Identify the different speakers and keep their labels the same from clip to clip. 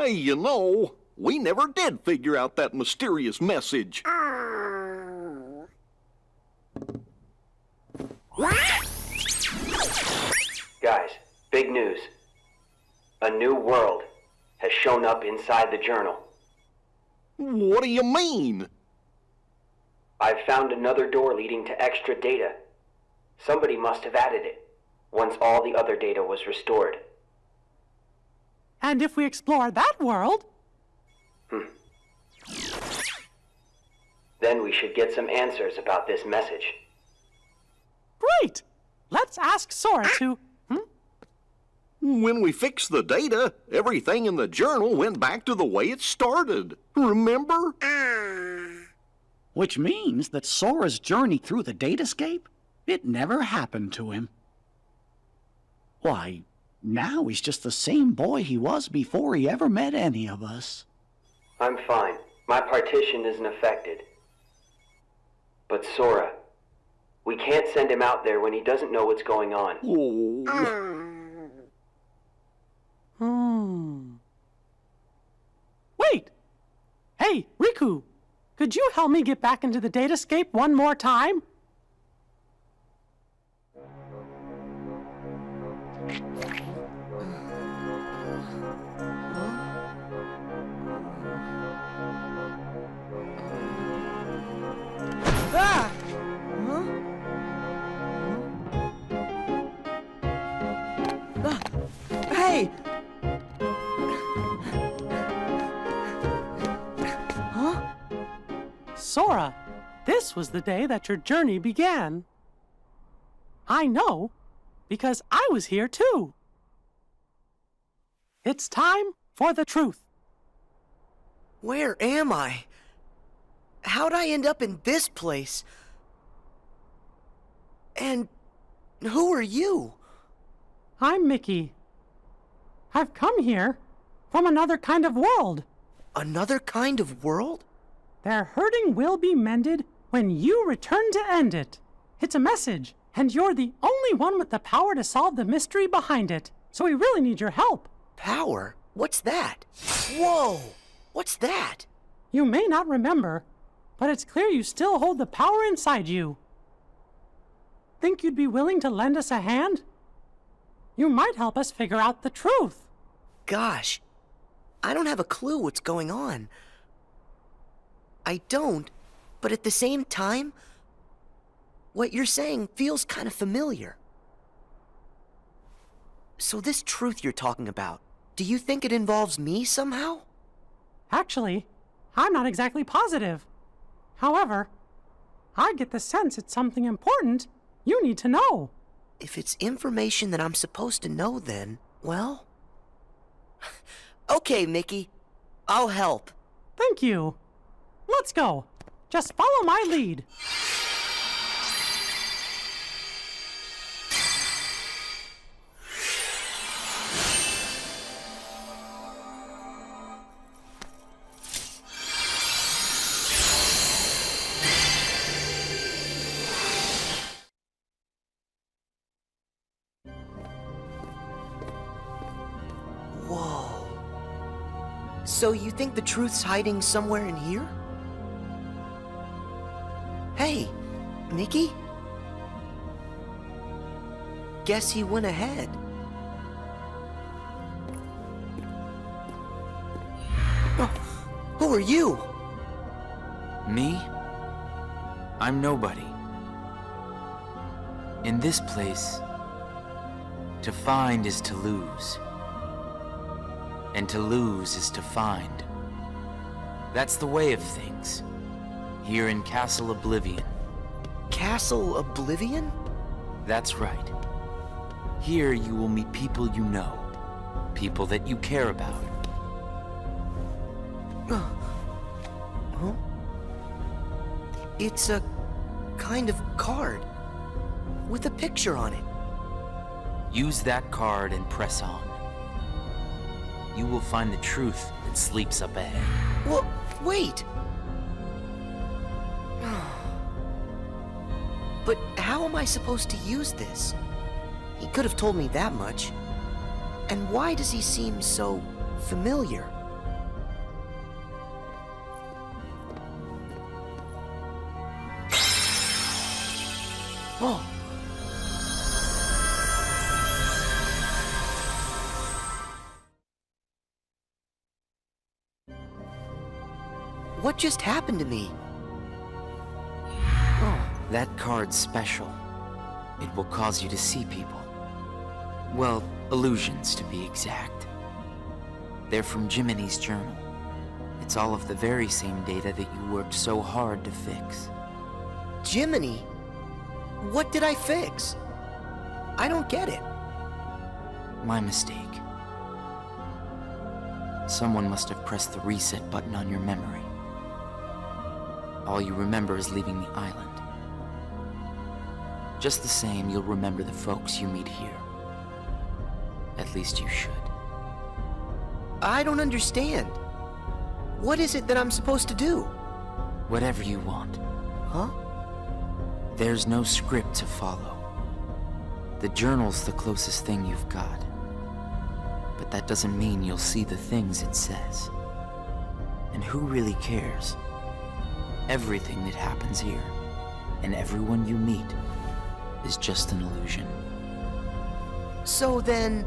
Speaker 1: Hey, you know, we never did figure out that mysterious message.
Speaker 2: Guys, big news. A new world has shown up inside the journal.
Speaker 1: What do you mean?
Speaker 2: I've found another door leading to extra data. Somebody must have added it, once all the other data was restored.
Speaker 3: And if we explore that world...
Speaker 2: Then we should get some answers about this message.
Speaker 3: Great! Let's ask Sora to...
Speaker 1: When we fixed the data, everything in the journal went back to the way it started. Remember?
Speaker 4: Which means that Sora's journey through the datascape, it never happened to him. Why, now he's just the same boy he was before he ever met any of us.
Speaker 2: I'm fine. My partition isn't affected. But Sora, we can't send him out there when he doesn't know what's going on.
Speaker 3: Wait! Hey, Riku! Could you help me get back into the datascape one more time?
Speaker 5: Ah! Hey!
Speaker 3: Sora, this was the day that your journey began. I know, because I was here too. It's time for the truth.
Speaker 5: Where am I? How'd I end up in this place? And who are you?
Speaker 3: I'm Mickey. I've come here from another kind of world.
Speaker 5: Another kind of world?
Speaker 3: Their hurting will be mended when you return to end it. It's a message, and you're the only one with the power to solve the mystery behind it. So we really need your help.
Speaker 5: Power? What's that? Whoa! What's that?
Speaker 3: You may not remember, but it's clear you still hold the power inside you. Think you'd be willing to lend us a hand? You might help us figure out the truth.
Speaker 5: Gosh, I don't have a clue what's going on. I don't, but at the same time, what you're saying feels kind of familiar. So this truth you're talking about, do you think it involves me somehow?
Speaker 3: Actually, I'm not exactly positive. However, I get the sense it's something important you need to know.
Speaker 5: If it's information that I'm supposed to know, then, well... Okay, Mickey. I'll help.
Speaker 3: Thank you. Let's go. Just follow my lead.
Speaker 5: Whoa. So you think the truth's hiding somewhere in here? Hey, Mickey? Guess he went ahead. Oh, who are you?
Speaker 6: Me? I'm nobody. In this place, to find is to lose. And to lose is to find. That's the way of things. Here in Castle Oblivion.
Speaker 5: Castle Oblivion?
Speaker 6: That's right. Here you will meet people you know. People that you care about.
Speaker 5: Huh? It's a kind of card with a picture on it.
Speaker 6: Use that card and press on. You will find the truth that sleeps up ahead.
Speaker 5: Well, wait! But how am I supposed to use this? He could have told me that much. And why does he seem so familiar? Oh. What just happened to me? Oh.
Speaker 6: That card's special. It will cause you to see people. Well, illusions to be exact. They're from Jiminy's journal. It's all of the very same data that you worked so hard to fix.
Speaker 5: Jiminy? What did I fix? I don't get it.
Speaker 6: My mistake. Someone must have pressed the reset button on your memory. All you remember is leaving the island. Just the same, you'll remember the folks you meet here. At least you should.
Speaker 5: I don't understand. What is it that I'm supposed to do?
Speaker 6: Whatever you want.
Speaker 5: Huh?
Speaker 6: There's no script to follow. The journal's the closest thing you've got. But that doesn't mean you'll see the things it says. And who really cares? Everything that happens here, and everyone you meet, is just an illusion.
Speaker 5: So then,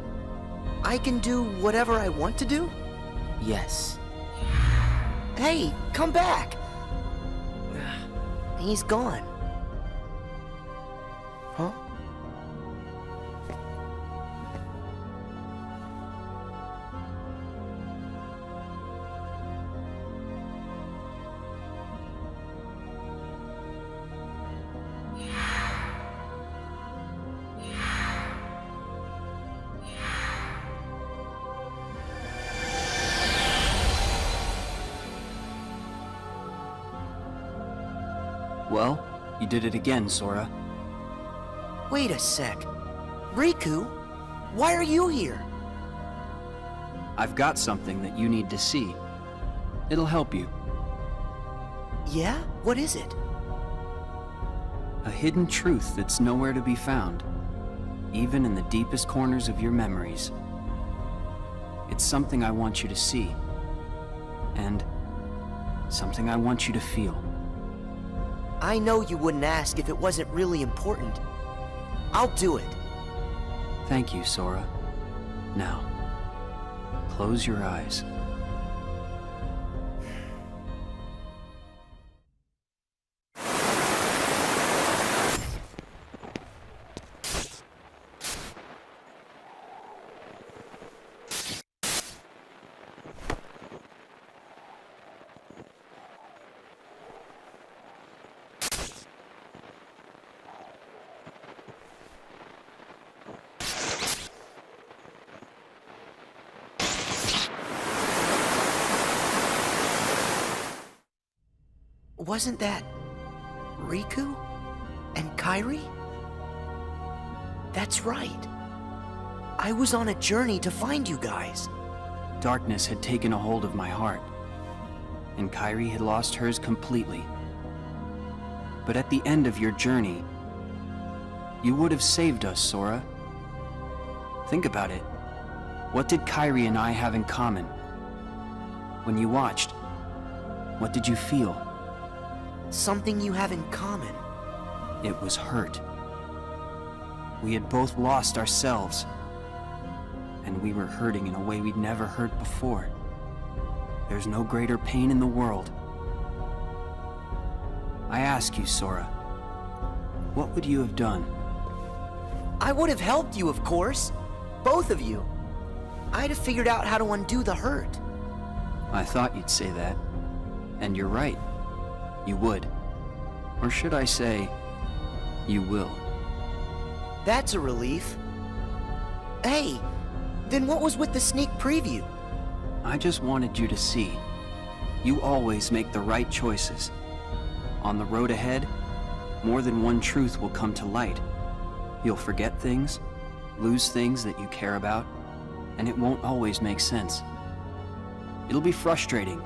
Speaker 5: I can do whatever I want to do?
Speaker 6: Yes.
Speaker 5: Hey, come back! He's gone. Huh?
Speaker 7: Well, you did it again, Sora.
Speaker 5: Wait a sec. Riku, why are you here?
Speaker 7: I've got something that you need to see. It'll help you.
Speaker 5: Yeah? What is it?
Speaker 7: A hidden truth that's nowhere to be found, even in the deepest corners of your memories. It's something I want you to see, and something I want you to feel.
Speaker 5: I know you wouldn't ask if it wasn't really important. I'll do it.
Speaker 7: Thank you, Sora. Now, close your eyes.
Speaker 5: Wasn't that Riku and Kairi? That's right. I was on a journey to find you guys.
Speaker 7: Darkness had taken a hold of my heart, and Kairi had lost hers completely. But at the end of your journey, you would have saved us, Sora. Think about it. What did Kairi and I have in common? When you watched, what did you feel?
Speaker 5: Something you have in common.
Speaker 7: It was hurt. We had both lost ourselves, and we were hurting in a way we'd never hurt before. There's no greater pain in the world. I ask you, Sora, what would you have done?
Speaker 5: I would have helped you, of course. Both of you. I'd have figured out how to undo the hurt.
Speaker 7: I thought you'd say that. And you're right. You would. Or should I say, you will.
Speaker 5: That's a relief. Hey, then what was with the sneak preview?
Speaker 7: I just wanted you to see. You always make the right choices. On the road ahead, more than one truth will come to light. You'll forget things, lose things that you care about, and it won't always make sense. It'll be frustrating,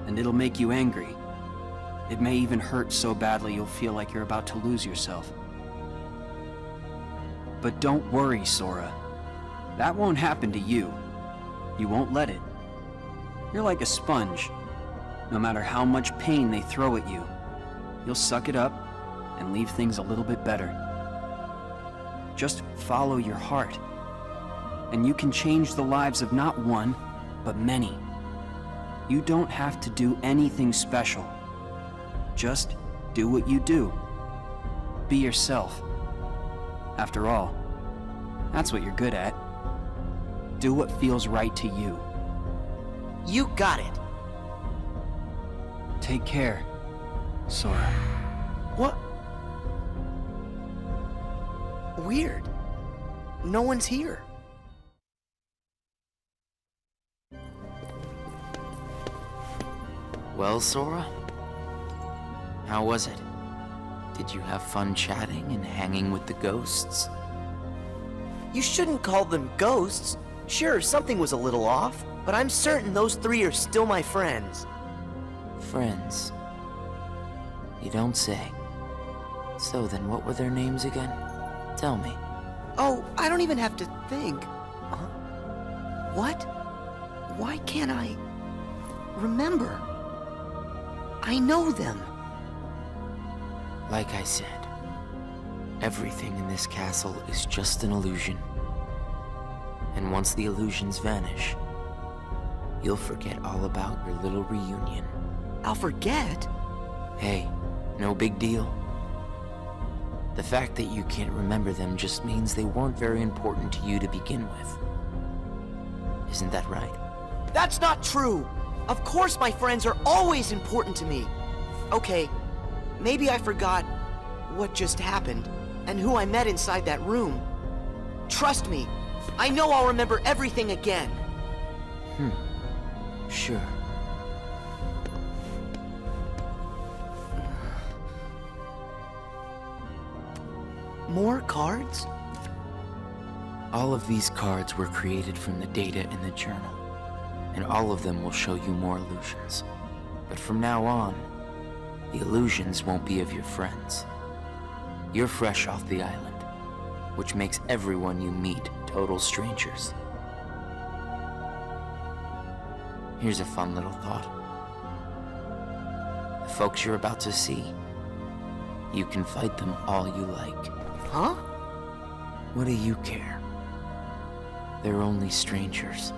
Speaker 7: and it'll make you angry. It may even hurt so badly you'll feel like you're about to lose yourself. But don't worry, Sora. That won't happen to you. You won't let it. You're like a sponge. No matter how much pain they throw at you, you'll suck it up and leave things a little bit better. Just follow your heart. And you can change the lives of not one, but many. You don't have to do anything special. Just do what you do. Be yourself. After all, that's what you're good at. Do what feels right to you.
Speaker 5: You got it.
Speaker 7: Take care, Sora.
Speaker 5: What? Weird. No one's here.
Speaker 6: Well, Sora? How was it? Did you have fun chatting and hanging with the ghosts?
Speaker 5: You shouldn't call them ghosts. Sure, something was a little off, but I'm certain those three are still my friends.
Speaker 6: Friends? You don't say. So then what were their names again? Tell me.
Speaker 5: Oh, I don't even have to think. What? Why can't I remember? I know them.
Speaker 6: Like I said, everything in this castle is just an illusion. And once the illusions vanish, you'll forget all about your little reunion.
Speaker 5: I'll forget?
Speaker 6: Hey, no big deal. The fact that you can't remember them just means they weren't very important to you to begin with. Isn't that right?
Speaker 5: That's not true! Of course my friends are always important to me. Okay, maybe I forgot what just happened and who I met inside that room. Trust me, I know I'll remember everything again.
Speaker 6: Sure.
Speaker 5: More cards?
Speaker 6: All of these cards were created from the data in the journal, and all of them will show you more illusions. But from now on, the illusions won't be of your friends. You're fresh off the island, which makes everyone you meet total strangers. Here's a fun little thought. The folks you're about to see, you can fight them all you like.
Speaker 5: Huh?
Speaker 6: What do you care? They're only strangers.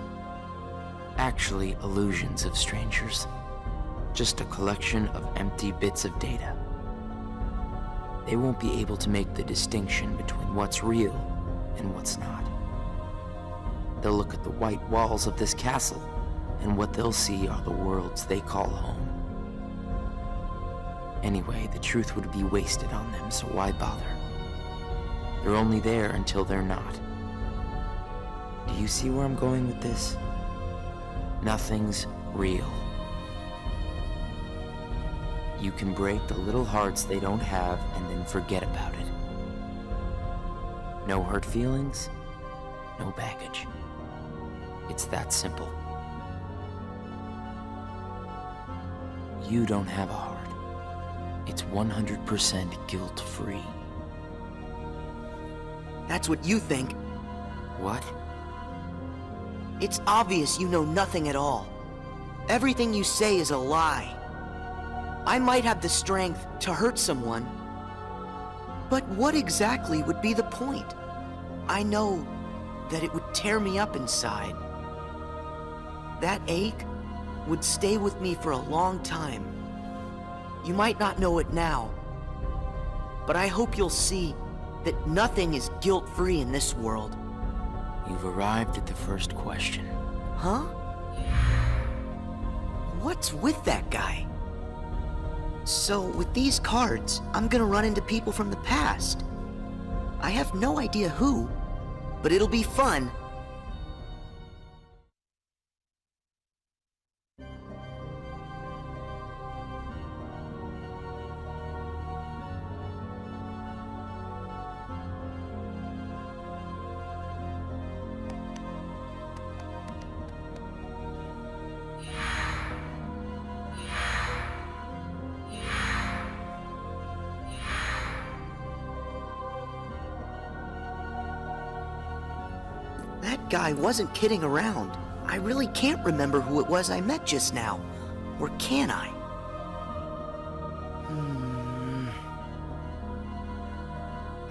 Speaker 6: Actually, illusions of strangers. Just a collection of empty bits of data. They won't be able to make the distinction between what's real and what's not. They'll look at the white walls of this castle, and what they'll see are the worlds they call home. Anyway, the truth would be wasted on them, so why bother? They're only there until they're not. Do you see where I'm going with this? Nothing's real. You can break the little hearts they don't have and then forget about it. No hurt feelings, no baggage. It's that simple. You don't have a heart. It's 100% guilt-free.
Speaker 5: That's what you think.
Speaker 6: What?
Speaker 5: It's obvious you know nothing at all. Everything you say is a lie. I might have the strength to hurt someone, but what exactly would be the point? I know that it would tear me up inside. That ache would stay with me for a long time. You might not know it now, but I hope you'll see that nothing is guilt-free in this world.
Speaker 6: You've arrived at the first question.
Speaker 5: Huh? What's with that guy? So, with these cards, I'm gonna run into people from the past. I have no idea who, but it'll be fun. That guy wasn't kidding around. I really can't remember who it was I met just now. Or can I?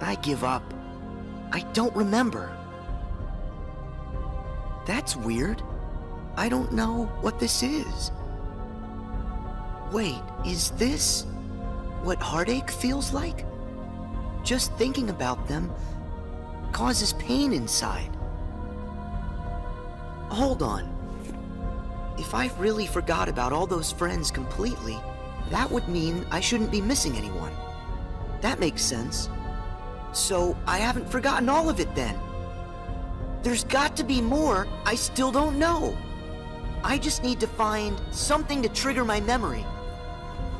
Speaker 5: I give up. I don't remember. That's weird. I don't know what this is. Wait, is this what heartache feels like? Just thinking about them causes pain inside. Hold on. If I really forgot about all those friends completely, that would mean I shouldn't be missing anyone. That makes sense. So I haven't forgotten all of it then. There's got to be more I still don't know. I just need to find something to trigger my memory.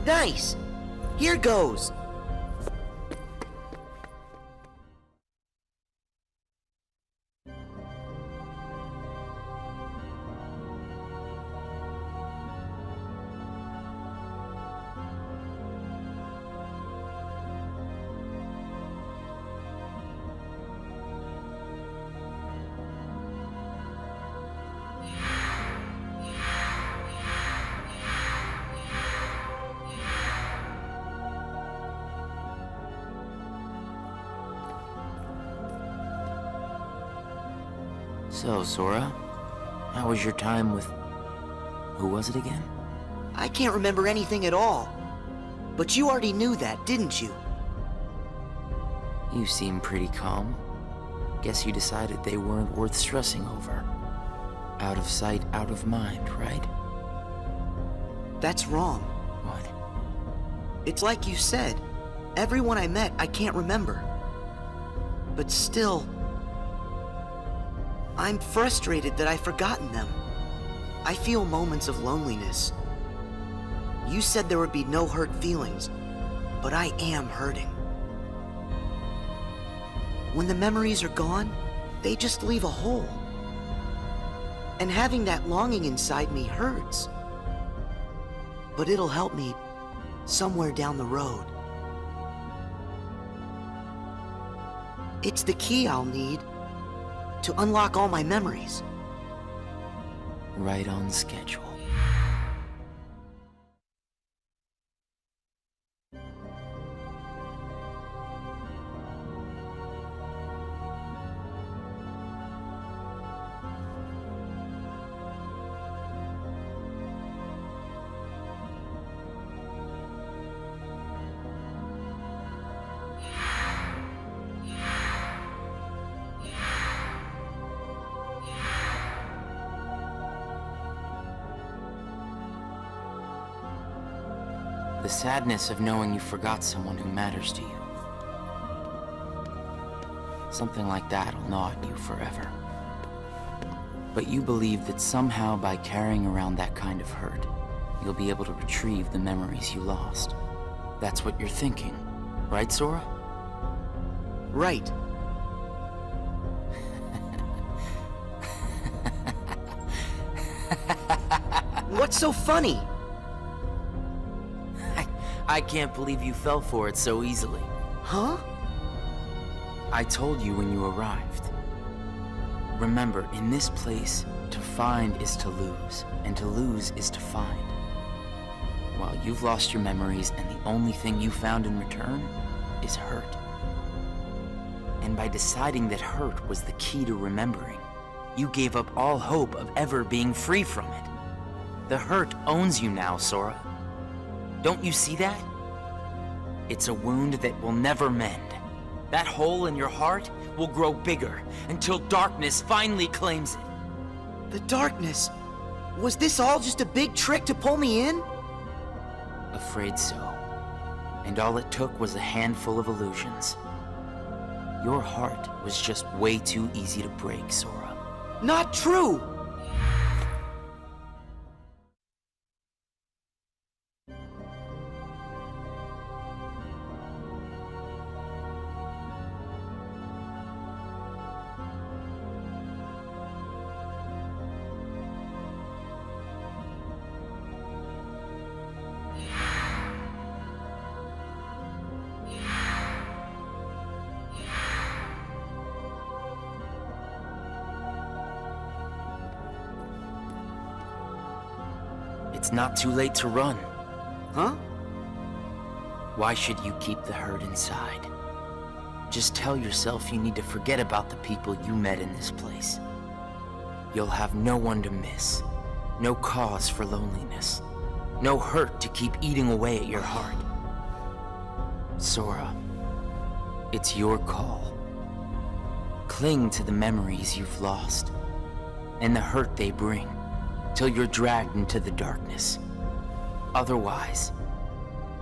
Speaker 5: Nice! Here goes!
Speaker 6: So, Sora, how was your time with... who was it again?
Speaker 5: I can't remember anything at all. But you already knew that, didn't you?
Speaker 6: You seem pretty calm. Guess you decided they weren't worth stressing over. Out of sight, out of mind, right?
Speaker 5: That's wrong.
Speaker 6: What?
Speaker 5: It's like you said. Everyone I met, I can't remember. But still... I'm frustrated that I've forgotten them. I feel moments of loneliness. You said there would be no hurt feelings, but I am hurting. When the memories are gone, they just leave a hole. And having that longing inside me hurts. But it'll help me somewhere down the road. It's the key I'll need to unlock all my memories.
Speaker 6: Right on schedule. The sadness of knowing you forgot someone who matters to you. Something like that'll gnaw at you forever. But you believe that somehow by carrying around that kind of hurt, you'll be able to retrieve the memories you lost. That's what you're thinking, right, Sora?
Speaker 5: Right. What's so funny?
Speaker 6: I can't believe you fell for it so easily.
Speaker 5: Huh?
Speaker 6: I told you when you arrived. Remember, in this place, to find is to lose, and to lose is to find. Well, you've lost your memories, and the only thing you found in return is hurt. And by deciding that hurt was the key to remembering, you gave up all hope of ever being free from it. The hurt owns you now, Sora. Don't you see that? It's a wound that will never mend. That hole in your heart will grow bigger until darkness finally claims it.
Speaker 5: The darkness. Was this all just a big trick to pull me in?
Speaker 6: Afraid so. And all it took was a handful of illusions. Your heart was just way too easy to break, Sora.
Speaker 5: Not true!
Speaker 6: It's not too late to run.
Speaker 5: Huh?
Speaker 6: Why should you keep the hurt inside? just tell yourself you need to forget about the people you met in this place. You'll have no one to miss, no cause for loneliness, no hurt to keep eating away at your heart. Sora, it's your call. Cling to the memories you've lost, and the hurt they bring, till you're dragged into the darkness. Otherwise,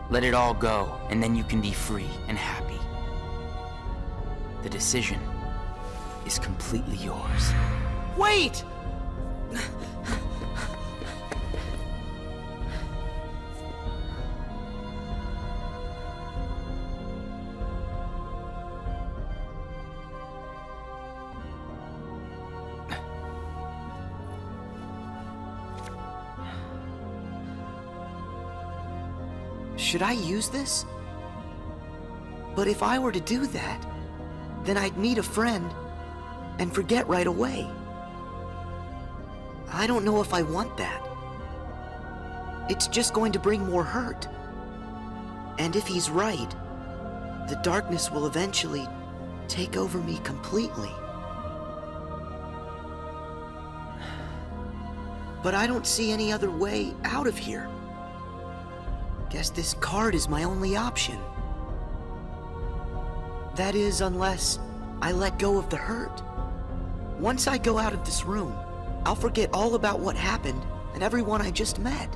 Speaker 6: let it all go, and then you can be free and happy. The decision is completely yours.
Speaker 5: Wait! Should I use this? But if I were to do that, then I'd meet a friend and forget right away. I don't know if I want that. It's just going to bring more hurt. And if he's right, the darkness will eventually take over me completely. But I don't see any other way out of here. Guess this card is my only option. That is, unless I let go of the hurt. Once I go out of this room, I'll forget all about what happened and everyone I just met.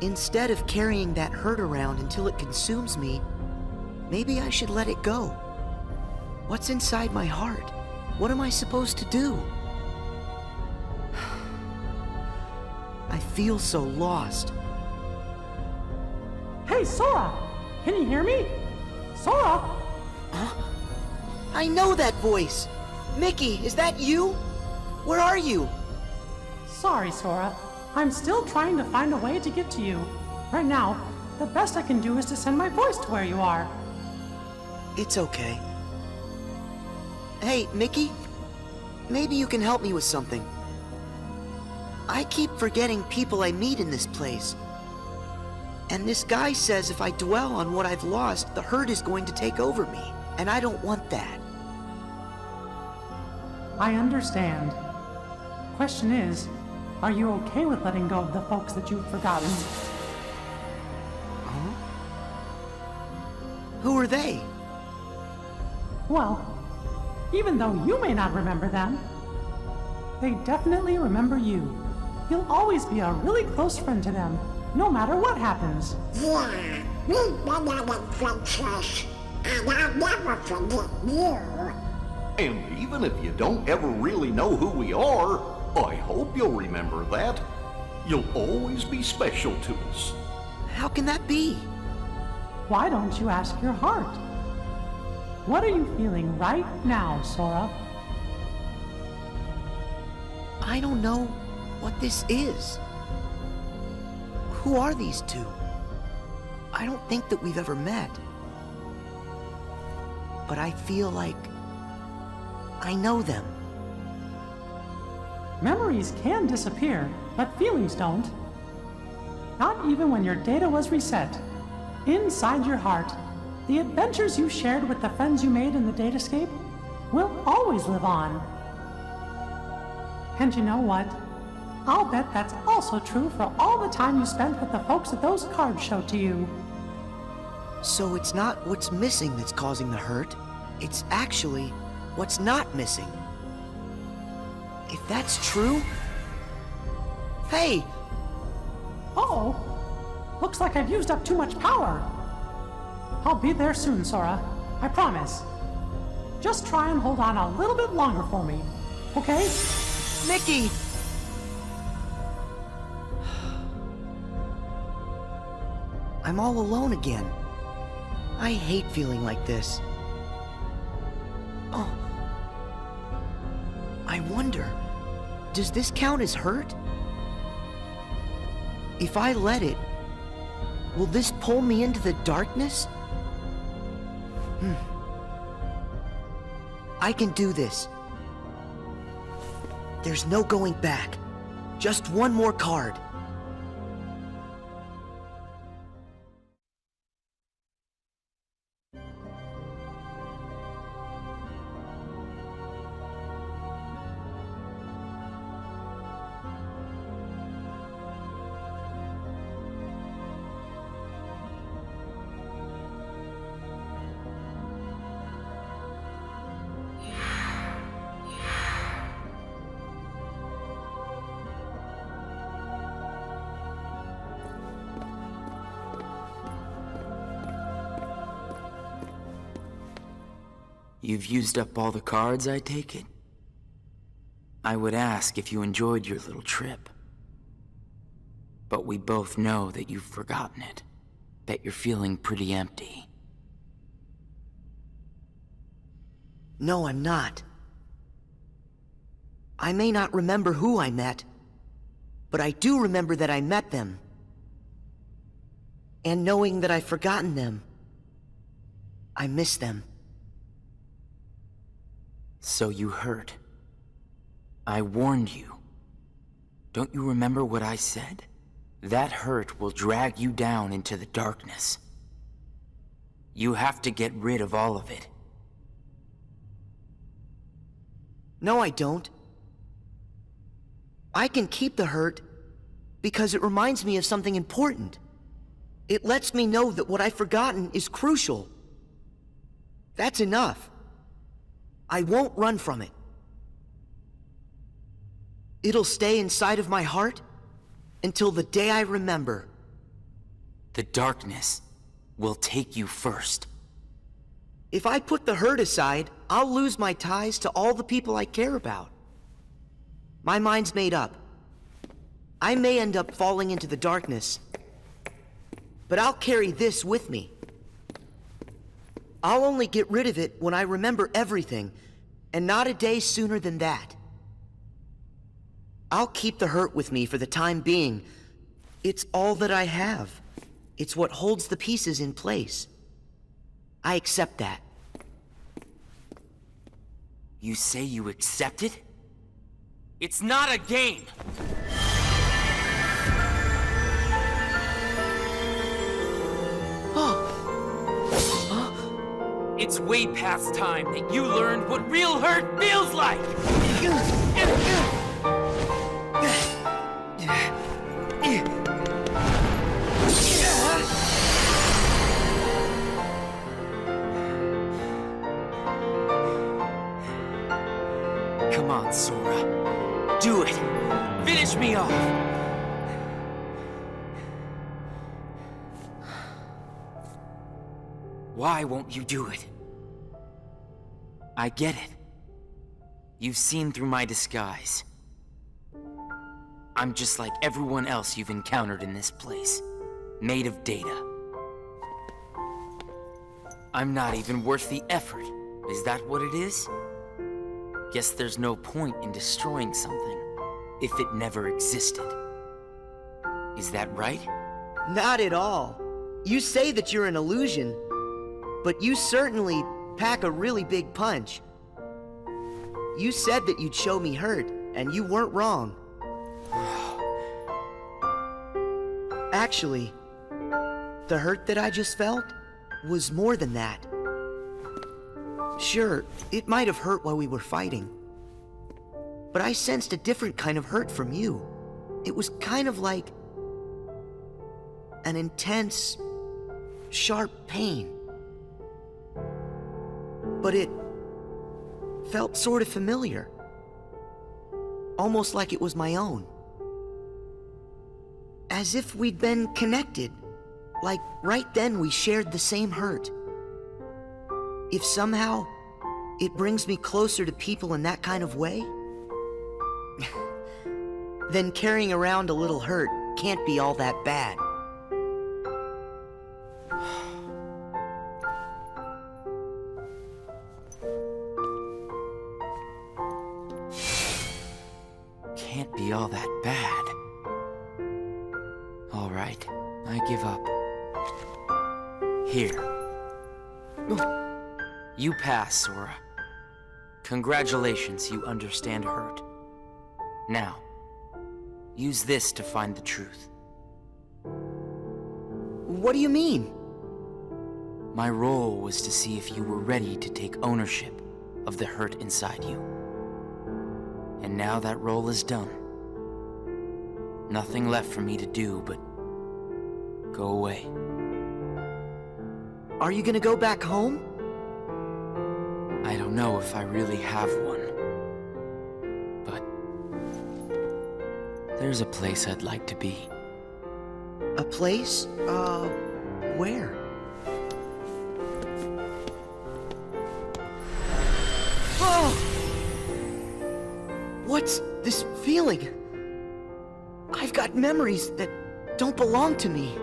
Speaker 5: Instead of carrying that hurt around until it consumes me, maybe I should let it go. What's inside my heart? What am I supposed to do? I feel so lost.
Speaker 3: Hey, Sora! Can you hear me? Sora!
Speaker 5: Huh? I know that voice! Mickey, is that you? Where are you?
Speaker 3: Sorry, Sora. I'm still trying to find a way to get to you. Right now, the best I can do is to send my voice to where you are.
Speaker 5: It's okay. Hey, Mickey? Maybe you can help me with something. I keep forgetting people I meet in this place. And this guy says if I dwell on what I've lost, the hurt is going to take over me. And I don't want that.
Speaker 3: I understand. Question is, are you okay with letting go of the folks that you've forgotten?
Speaker 5: Huh? Who are they?
Speaker 3: Well, even though you may not remember them, they definitely remember you. You'll always be a really close friend to them, no matter what happens.
Speaker 8: Yeah, we've been on adventures, and I'll never forget you.
Speaker 1: And even if you don't ever really know who we are, I hope you'll remember that. You'll always be special to us.
Speaker 5: How can that be?
Speaker 3: Why don't you ask your heart? What are you feeling right now, Sora?
Speaker 5: I don't know what this is. Who are these two? I don't think that we've ever met. But I feel like I know them.
Speaker 3: Memories can disappear, but feelings don't. Not even when your data was reset. Inside your heart, the adventures you shared with the friends you made in the datascape will always live on. And you know what? I'll bet that's also true for all the time you spent with the folks that those cards showed to you.
Speaker 5: So it's not what's missing that's causing the hurt. It's actually what's not missing. If that's true... Hey!
Speaker 3: Uh-oh. Looks like I've used up too much power. I'll be there soon, Sora. I promise. Just try and hold on a little bit longer for me, okay?
Speaker 5: Mickey! I'm all alone again. I hate feeling like this. Oh. I wonder, does this count as hurt? If I let it, will this pull me into the darkness? I can do this. There's no going back. Just one more card.
Speaker 6: You've used up all the cards, I take it? I would ask if you enjoyed your little trip. But we both know that you've forgotten it. That you're feeling pretty empty.
Speaker 5: No, I'm not. I may not remember who I met, but I do remember that I met them. And knowing that I've forgotten them, I miss them.
Speaker 6: So you heard. I warned you. Don't you remember what I said? That hurt will drag you down into the darkness. You have to get rid of all of it.
Speaker 5: No, I don't. I can keep the hurt because it reminds me of something important. It lets me know that what I've forgotten is crucial. That's enough. I won't run from it. It'll stay inside of my heart until the day I remember.
Speaker 6: The darkness will take you first.
Speaker 5: If I put the hurt aside, I'll lose my ties to all the people I care about. My mind's made up. I may end up falling into the darkness, but I'll carry this with me. I'll only get rid of it when I remember everything, and not a day sooner than that. I'll keep the hurt with me for the time being. It's all that I have. It's what holds the pieces in place. I accept that.
Speaker 6: You say you accept it? It's not a game! It's way past time that you learned what real hurt feels like! Come on, Sora. Do it! Finish me off! Why won't you do it? I get it. You've seen through my disguise. I'm just like everyone else you've encountered in this place, made of data. I'm not even worth the effort. Is that what it is? Guess there's no point in destroying something if it never existed. Is that right?
Speaker 5: Not at all. You say that you're an illusion, but you certainly pack a really big punch. You said that you'd show me hurt, and you weren't wrong. Actually, the hurt that I just felt was more than that. Sure, it might have hurt while we were fighting, but I sensed a different kind of hurt from you. It was kind of like an intense, sharp pain. But it felt sort of familiar. Almost like it was my own. As if we'd been connected. Like right then we shared the same hurt. If somehow it brings me closer to people in that kind of way, then carrying around a little hurt can't be all that bad.
Speaker 6: Can't be all that bad. All right, I give up. Here. You pass, Sora. Congratulations, you understand hurt. Now, use this to find the truth.
Speaker 5: What do you mean?
Speaker 6: My role was to see if you were ready to take ownership of the hurt inside you. And now that role is done. Nothing left for me to do but go away.
Speaker 5: Are you gonna go back home?
Speaker 6: I don't know if I really have one. But there's a place I'd like to be.
Speaker 5: A place? Where? What's this feeling? I've got memories that don't belong to me.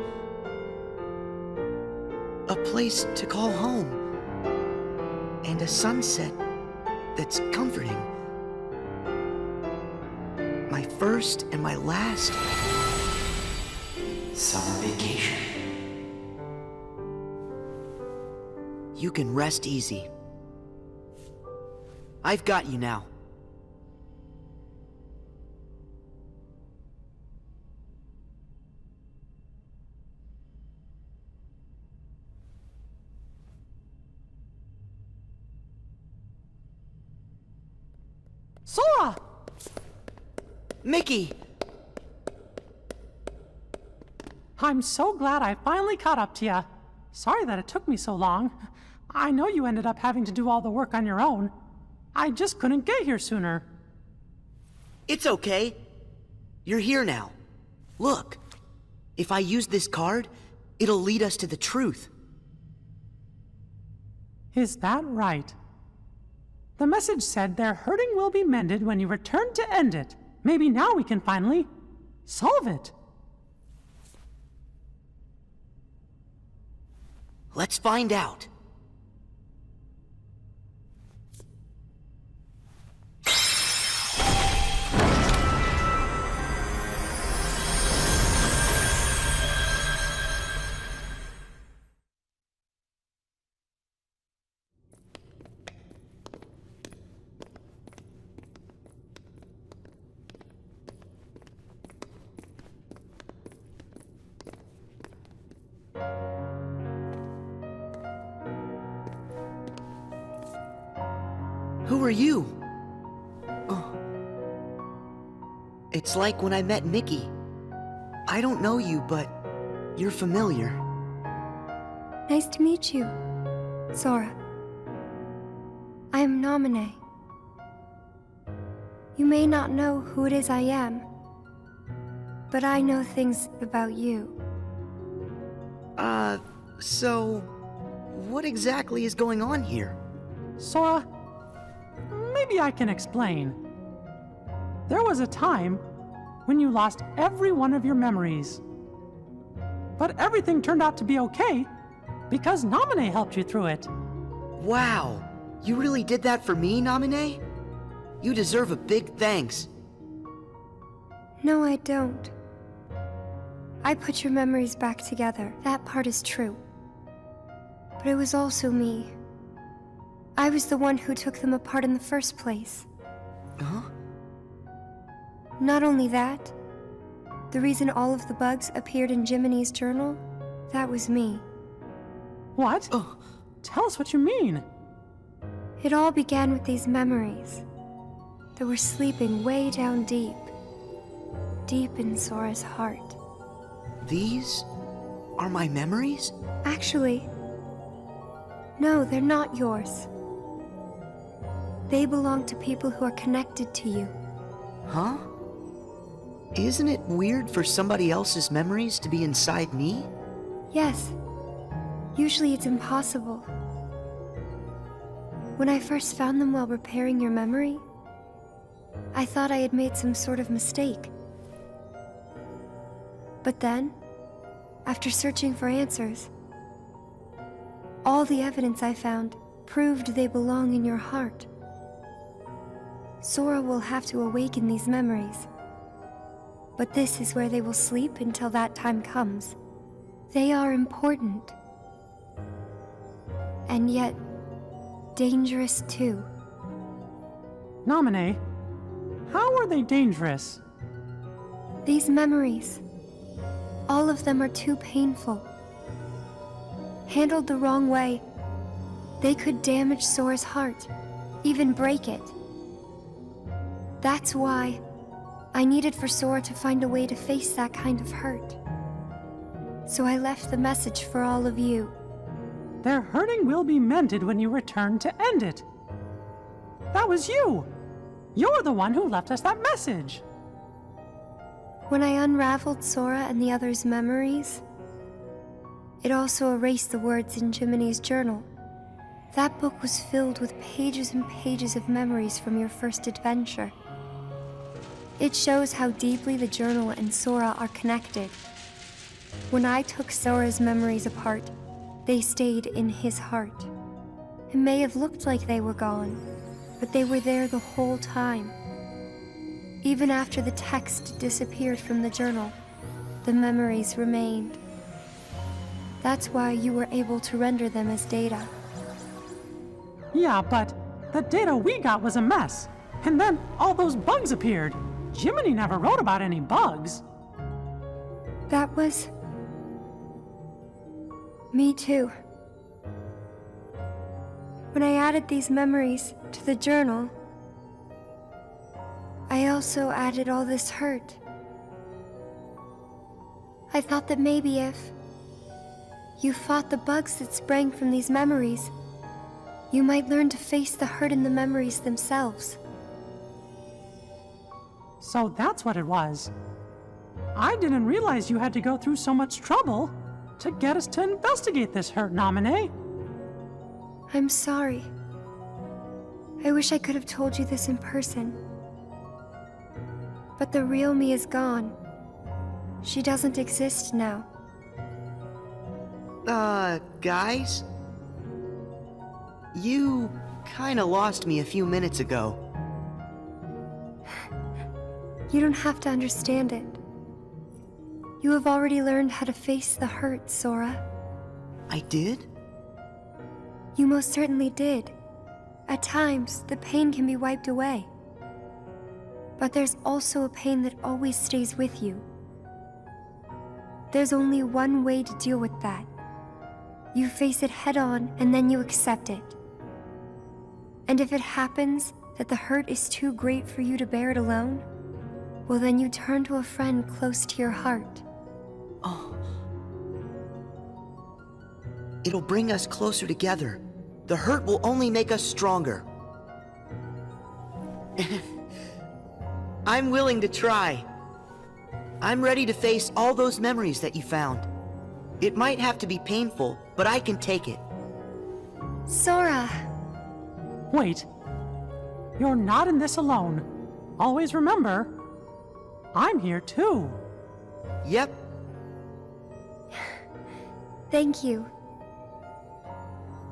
Speaker 5: A place to call home. And a sunset that's comforting. My first and my last
Speaker 6: Summer vacation.
Speaker 5: You can rest easy. I've got you now.
Speaker 3: Sora!
Speaker 5: Mickey!
Speaker 3: I'm so glad I finally caught up to you. Sorry that it took me so long. I know you ended up having to do all the work on your own. I just couldn't get here sooner.
Speaker 5: It's okay. You're here now. Look. If I use this card, it'll lead us to the truth.
Speaker 3: Is that right? The message said their hurting will be mended when you return to end it. Maybe now we can finally solve it.
Speaker 5: Let's find out. Who are you? Oh. It's like when I met Mickey. I don't know you, but you're familiar.
Speaker 9: Nice to meet you, Sora. I am Naminé. You may not know who it is I am, but I know things about you.
Speaker 5: So what exactly is going on here?
Speaker 3: Sora, maybe I can explain. There was a time when you lost every one of your memories. But everything turned out to be okay because Naminé helped you through it.
Speaker 5: Wow, you really did that for me, Naminé? You deserve a big thanks.
Speaker 9: No, I don't. I put your memories back together. That part is true. But it was also me. I was the one who took them apart in the first place.
Speaker 5: Huh?
Speaker 9: Not only that, the reason all of the bugs appeared in Jiminy's journal, that was me.
Speaker 3: What?
Speaker 5: Oh.
Speaker 3: Tell us what you mean.
Speaker 9: It all began with these memories that were sleeping way down deep, deep in Sora's heart.
Speaker 5: These are my memories?
Speaker 9: Actually, no, they're not yours. They belong to people who are connected to you.
Speaker 5: Huh? Isn't it weird for somebody else's memories to be inside me?
Speaker 9: Yes. Usually it's impossible. When I first found them while repairing your memory, I thought I had made some sort of mistake. But then, after searching for answers, all the evidence I found proved they belong in your heart. Sora will have to awaken these memories. But this is where they will sleep until that time comes. They are important. And yet, dangerous too.
Speaker 3: Naminé, how are they dangerous?
Speaker 9: These memories, all of them are too painful. Handled the wrong way, they could damage Sora's heart, even break it. That's why I needed for Sora to find a way to face that kind of hurt. So I left the message for all of you.
Speaker 3: Their hurting will be mended when you return to end it. That was you! You're the one who left us that message!
Speaker 9: When I unraveled Sora and the others' memories, it also erased the words in Jiminy's journal. That book was filled with pages and pages of memories from your first adventure. It shows how deeply the journal and Sora are connected. When I took Sora's memories apart, they stayed in his heart. It may have looked like they were gone, but they were there the whole time. Even after the text disappeared from the journal, the memories remained. That's why you were able to render them as data.
Speaker 3: Yeah, but the data we got was a mess. And then all those bugs appeared. Jiminy never wrote about any bugs.
Speaker 9: That was... me too. When I added these memories to the journal, I also added all this hurt. I thought that maybe if you fought the bugs that sprang from these memories, you might learn to face the hurt in the memories themselves.
Speaker 3: So that's what it was. I didn't realize you had to go through so much trouble to get us to investigate this hurt, Nominee.
Speaker 9: I'm sorry. I wish I could have told you this in person. But the real me is gone. She doesn't exist now.
Speaker 5: Guys? You kinda lost me a few minutes ago.
Speaker 9: You don't have to understand it. You have already learned how to face the hurt, Sora.
Speaker 5: I did?
Speaker 9: You most certainly did. At times, the pain can be wiped away. But there's also a pain that always stays with you. There's only one way to deal with that. You face it head on, and then you accept it. And if it happens that the hurt is too great for you to bear it alone, well, then you turn to a friend close to your heart.
Speaker 5: Oh. It'll bring us closer together. The hurt will only make us stronger. I'm willing to try. I'm ready to face all those memories that you found. It might have to be painful, but I can take it.
Speaker 9: Sora!
Speaker 3: Wait. You're not in this alone. Always remember, I'm here too.
Speaker 5: Yep.
Speaker 9: Thank you.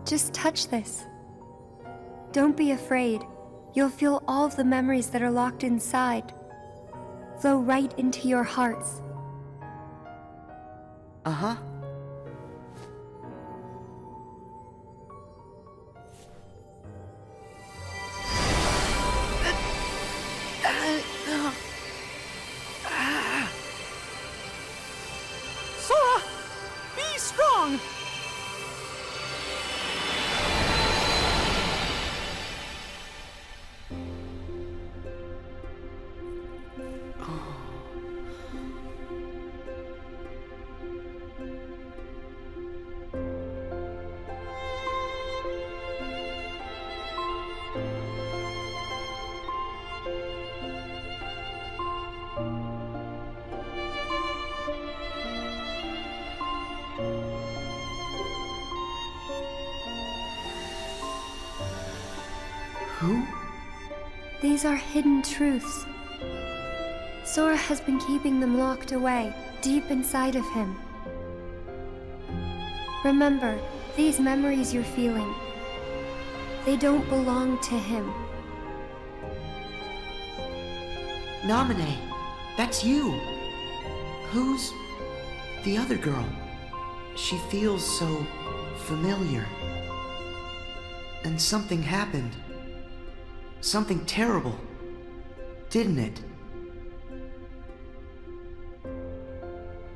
Speaker 9: Just touch this. Don't be afraid. You'll feel all of the memories that are locked inside flow right into your hearts.
Speaker 5: Uh-huh.
Speaker 3: Sora! Be strong!
Speaker 5: Who?
Speaker 9: These are hidden truths. Sora has been keeping them locked away, deep inside of him. Remember, these memories you're feeling, they don't belong to him.
Speaker 5: Naminé, that's you. Who's the other girl? She feels so familiar. And something happened. Something terrible, didn't it?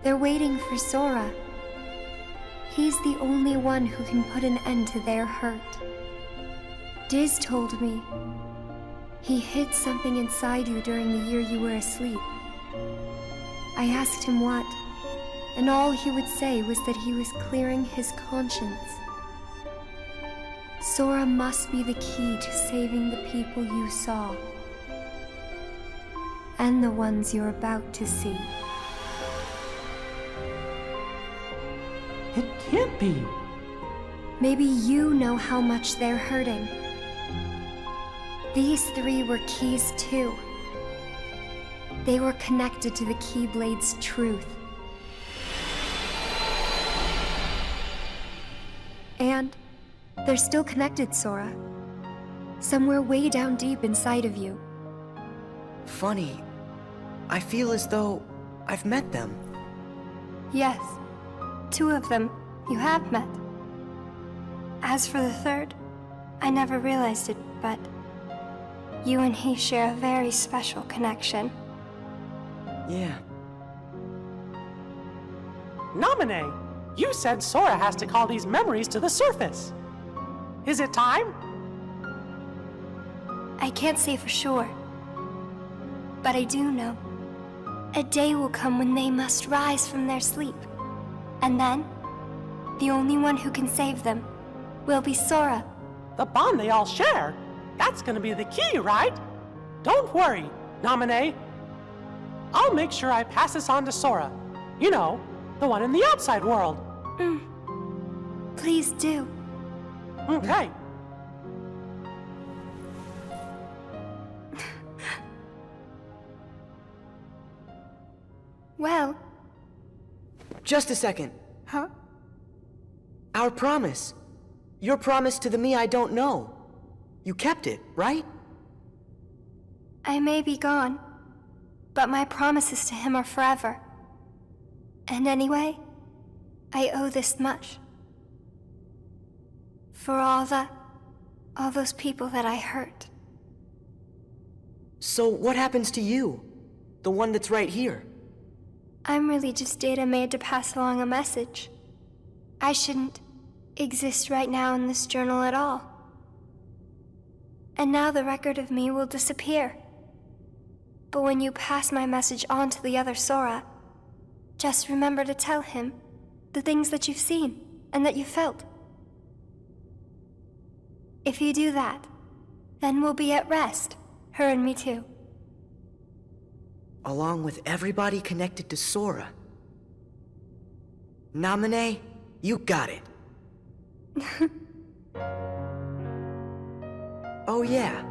Speaker 9: They're waiting for Sora. He's the only one who can put an end to their hurt. Diz told me he hid something inside you during the year you were asleep. I asked him what, and all he would say was that he was clearing his conscience. Sora must be the key to saving the people you saw, and the ones you're about to see.
Speaker 3: It can't be.
Speaker 9: Maybe you know how much they're hurting. These three were keys too. They were connected to the Keyblade's truth. And they're still connected, Sora. Somewhere way down deep inside of you.
Speaker 5: Funny. I feel as though I've met them.
Speaker 9: Yes, 2 of them you have met. As for the third, I never realized it, but you and he share a very special connection.
Speaker 5: Yeah.
Speaker 3: Naminé, you said Sora has to call these memories to the surface. Is it time?
Speaker 9: I can't say for sure, but I do know. A day will come when they must rise from their sleep. And then, the only one who can save them will be Sora.
Speaker 3: The bond they all share? That's gonna be the key, right? Don't worry, Naminé. I'll make sure I pass this on to Sora. You know, the one in the outside world.
Speaker 9: Please do.
Speaker 3: Okay.
Speaker 9: Well...
Speaker 5: Just a second.
Speaker 9: Huh?
Speaker 5: Our promise. Your promise to the me I don't know. You kept it, right?
Speaker 9: I may be gone, but my promises to him are forever. And anyway, I owe this much. For all those people that I hurt.
Speaker 5: So what happens to you? The one that's right here?
Speaker 9: I'm really just data made to pass along a message. I shouldn't exist right now in this journal at all. And now the record of me will disappear. But when you pass my message on to the other Sora, just remember to tell him the things that you've seen and that you felt. If you do that, then we'll be at rest, her and me too.
Speaker 5: Along with everybody connected to Sora. Naminé, you got it. Oh yeah.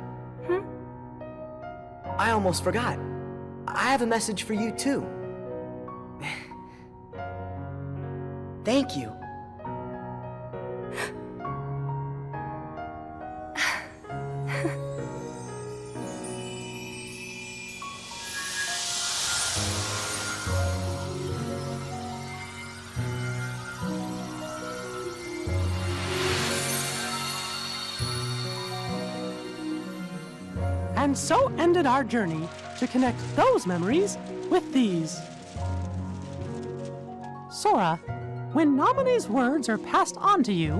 Speaker 5: I almost forgot. I have a message for you too. Thank you.
Speaker 3: And so ended our journey to connect those memories with these. Sora, when Naminé's words are passed on to you,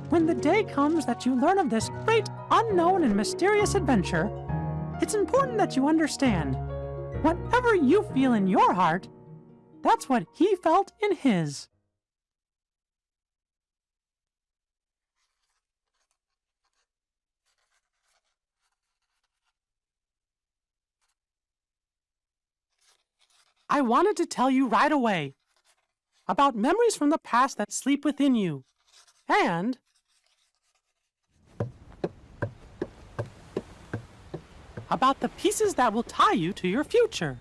Speaker 3: when the day comes that you learn of this great, unknown, and mysterious adventure, it's important that you understand, whatever you feel in your heart, that's what he felt in his. I wanted to tell you right away about memories from the past that sleep within you, and about the pieces that will tie you to your future.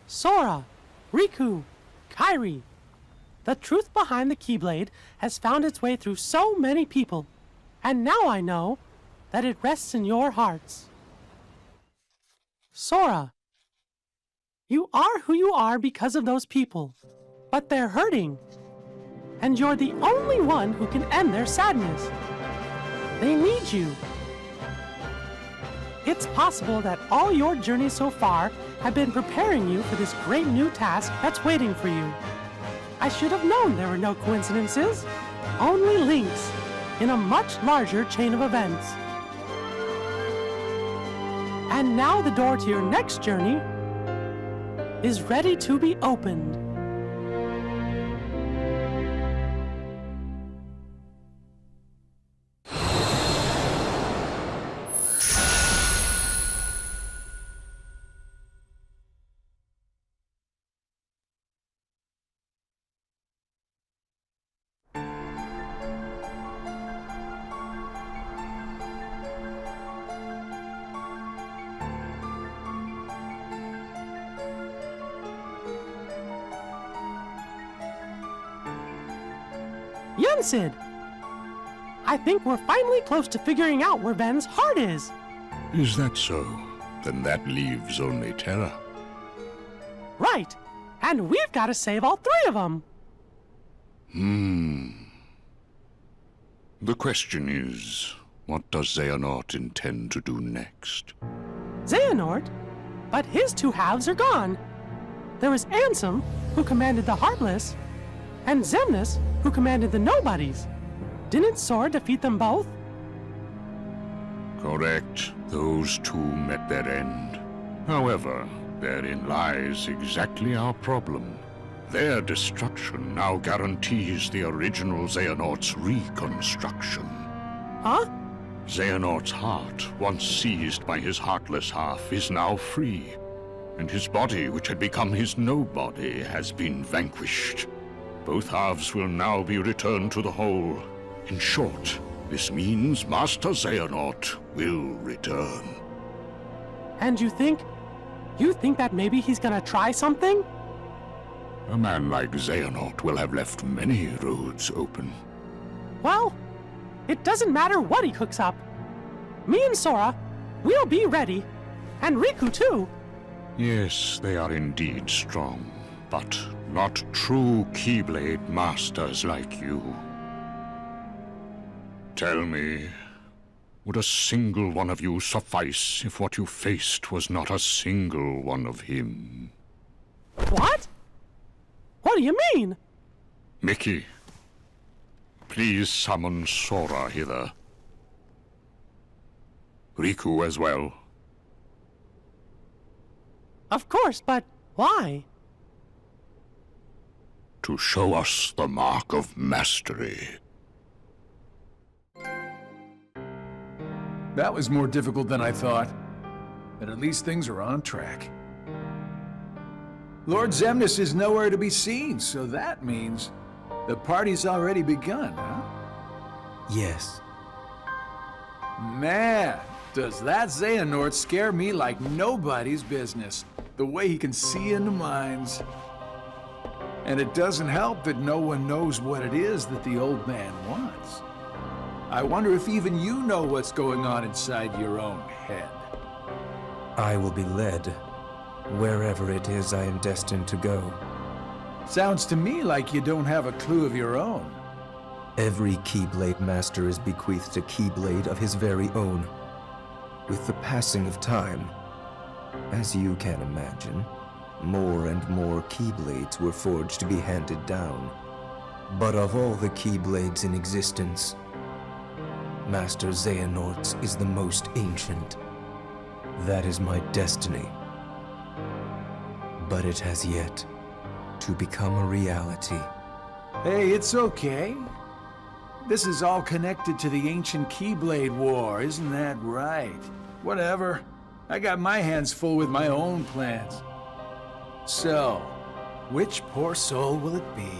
Speaker 3: Sora, Riku, Kairi, the truth behind the Keyblade has found its way through so many people, and now I know that it rests in your hearts. Sora, you are who you are because of those people, but they're hurting, and you're the only one who can end their sadness. They need you. It's possible that all your journeys so far have been preparing you for this great new task that's waiting for you. I should have known there were no coincidences, only links in a much larger chain of events. And now the door to your next journey is ready to be opened. Yunsid! I think we're finally close to figuring out where Ven's heart is.
Speaker 10: Is that so? Then that leaves only Terra.
Speaker 3: Right. And we've got to save all three of them.
Speaker 10: The question is, what does Xehanort intend to do next?
Speaker 3: Xehanort? But his two halves are gone. There was Ansem, who commanded the Heartless, and Xemnas, who commanded the Nobodies. Didn't Sora defeat them both?
Speaker 10: Correct. Those two met their end. However, therein lies exactly our problem. Their destruction now guarantees the original Xehanort's reconstruction.
Speaker 3: Huh?
Speaker 10: Xehanort's heart, once seized by his heartless half, is now free. And his body, which had become his nobody, has been vanquished. Both halves will now be returned to the whole. In short, this means Master Xehanort will return.
Speaker 3: And you think that maybe he's gonna try something?
Speaker 10: A man like Xehanort will have left many roads open.
Speaker 3: Well, it doesn't matter what he cooks up. Me and Sora, we'll be ready. And Riku too.
Speaker 10: Yes, they are indeed strong, but not true Keyblade masters like you. Tell me, would a single one of you suffice if what you faced was not a single one of him?
Speaker 3: What? What do you mean?
Speaker 10: Mickey, please summon Sora hither. Riku as well.
Speaker 3: Of course, but why?
Speaker 10: To show us the mark of mastery.
Speaker 11: That was more difficult than I thought. But at least things are on track. Lord Xemnas is nowhere to be seen, so that means the party's already begun, huh?
Speaker 7: Yes.
Speaker 11: Man, does that Xehanort scare me like nobody's business. The way he can see into minds. And it doesn't help that no one knows what it is that the old man wants. I wonder if even you know what's going on inside your own head.
Speaker 12: I will be led wherever it is I am destined to go.
Speaker 11: Sounds to me like you don't have a clue of your own.
Speaker 12: Every Keyblade Master is bequeathed a Keyblade of his very own. With the passing of time, as you can imagine, more and more Keyblades were forged to be handed down. But of all the Keyblades in existence, Master Xehanort's is the most ancient. That is my destiny. But it has yet to become a reality.
Speaker 11: Hey, it's okay. This is all connected to the ancient Keyblade War, isn't that right? Whatever. I got my hands full with my own plans. So, which poor soul will it be?